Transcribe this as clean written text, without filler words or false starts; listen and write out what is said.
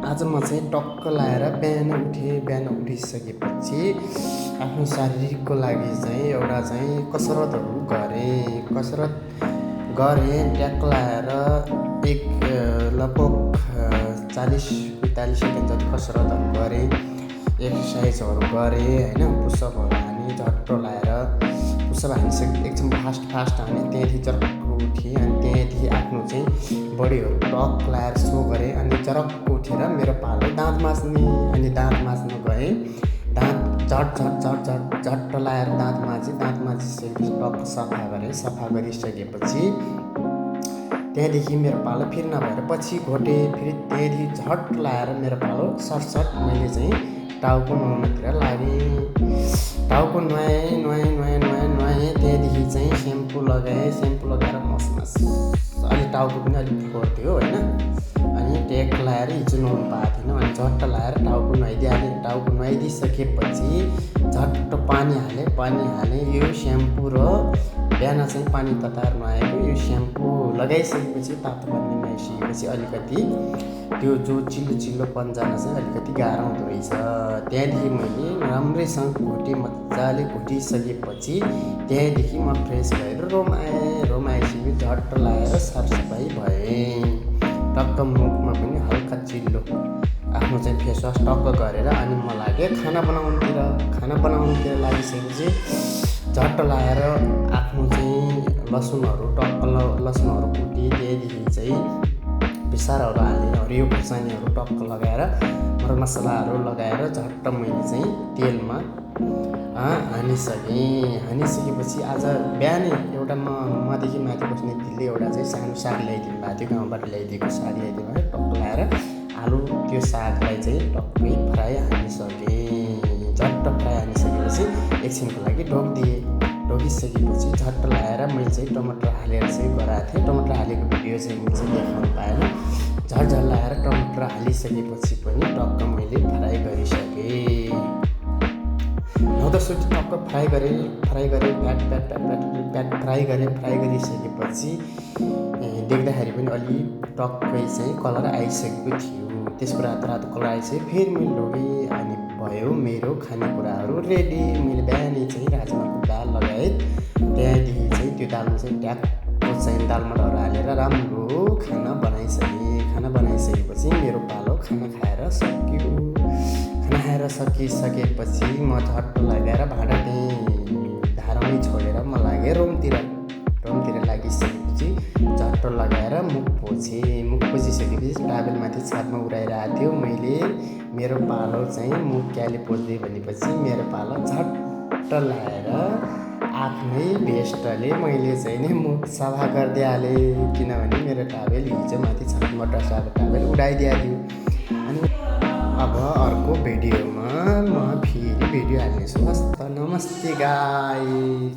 आज म चाहिँ टक्क लाएर बिहान उठिसकेपछि आफ्नो शारीरिकको लागि चाहिँ एउटा चाहिँ कसरतहरू गरेँ ट्याक्क लाएर लगभग 40-45 सेकेन्ड जति कसरतहरू गरेँ, एक्सर्साइजहरू गरेँ होइन। पुसअपहरू हाने झट्ट लाएर पुसअप हानिसके एकछिन फास्ट हाने, त्यहाँदेखि जरक्क उठेँ अनि त्यहाँदेखि आफ्नो चाहिँ बडीहरू टक लाएर सो गरेँ अनि जरक्क उठेर मेरो पालो दाँत माझ्ने अनि दाँत माझ्न गएँ। दाँत झट्ट लाएर दाँत माझिसकेपछि टक्क सफा गरेँ। सफा गरिसकेपछि त्यहाँदेखि मेरो पालो फेरि नभएर पछि घोटेँ, फेरि त्यहाँदेखि झट्ट लाएर मेरो पालो सटसट मैले चाहिँ टाउको नुहाउनतिर लागेँ। टाउको नुहाएँ त्यहाँदेखि चाहिँ सेम्पू लगाएर मसमस अलि टाउको पनि अलिक फोहोर थियो होइन। अनि ट्याक लाएर हिजो नुहाउनु पाएको थिएन अनि झट्ट लाएर टाउको नुहाइदिइहालेँ। टाउको नुहाइदिइसकेपछि झट्ट पानी हालेँ। यो स्याम्पू र बिहान चाहिँ पानी तताएर नुहाएको यो स्याम्पू लगाइसकेपछि तातो पानी नुहाइसकेपछि अलिकति त्यो जो चिल्लो जान चाहिँ अलिकति गाह्रो हुँदो रहेछ। त्यहाँदेखि मैले राम्रैसँग मजाले घोटिसकेपछि त्यहाँदेखि म फ्रेस भएर रुम आइसकेपछि झट्ट लाएर सरसफाइ भएँ। टक्क मुखमा पनि हल्का चिल्लो आफ्नो चाहिँ फेसवास टक्क गरेर अनि म लागेँ खाना बनाउनुतिर लागिसकेपछि झट्ट लाएर आफ्नो चाहिँ लसुनहरू कुटी त्यहाँदेखि चाहिँ पिसारहरू हालेँ, हरियो खुर्सानीहरू टक्क लगाएर मरमसलाहरू लगाएर झट्ट मैले चाहिँ तेलमा हानिसकेपछि आज बिहानै एउटा मदेखि माथि बस्ने दिदीले एउटा चाहिँ सानो साग ल्याइदिनु भएको थियो, गाउँबाट ल्याइदिएको साग ल्याइदिनु भयो। टक्क लाएर आलु त्यो सागलाई चाहिँ टक्कै फ्राई हानिसकेँ। झट्ट फ्राई हानिसकेपछि एकछिनको लागि ढोकिसकेपछि झट्ट लाएर मैले चाहिँ टमाटर हालेर चाहिँ गराएको थिएँ। टमाटर हालेको भिडियो चाहिँ मैले चाहिँ देखाउनु पाएन। झट्ट लाएर टमाटर हालिसकेपछि पनि टक्क मैले फ्राई गरिसकेँ। 9-10 मिनट टक्क फ्राई गरेँ प्याट फ्राई गरिसकेपछि देख्दाखेरि पनि अलि टक्कै चाहिँ कलर आइसकेको थियो। त्यसको रातो कलर आइसक्यो। फेरि मैले ढोकेँ अनि भयो मेरो खानेकुराहरू रेडी। मैले बिहानै चाहिँ राजमाको दाल लगाएँ। त्यहाँदेखि चाहिँ त्यो दालमा चाहिँ ट्याक्क चाहिँ दालमोठाहरू हालेर राम्रो खाना बनाइसकेपछि मेरो पालो खाना खाएर सकिसकेपछि म झट्ट लगाएर भाँडा त्यहीँ धारामै छोडेर म लागेँ रुमतिर लागिसकेपछि झट्ट लगाएर मुख पोछिसकेपछि टावेलमाथि छातमा उडाइरहेको थियो मैले। मेरो पालो चाहिँ मुख क्याले पोछ्दै भनेपछि मेरो पालो झट्ट लाएर आफ्नै भेस्टले मैले चाहिँ नि मुख सफा गरिदिइ हालेँ। किनभने मेरो टावेल हिजो माथि छातमा टसाएको टावेल उडाइदिएको थियो। अनि अब अर्को भिडियोमा म फेरि भिडियो हाल्नेछु। हस्त नमस्ते गाइस।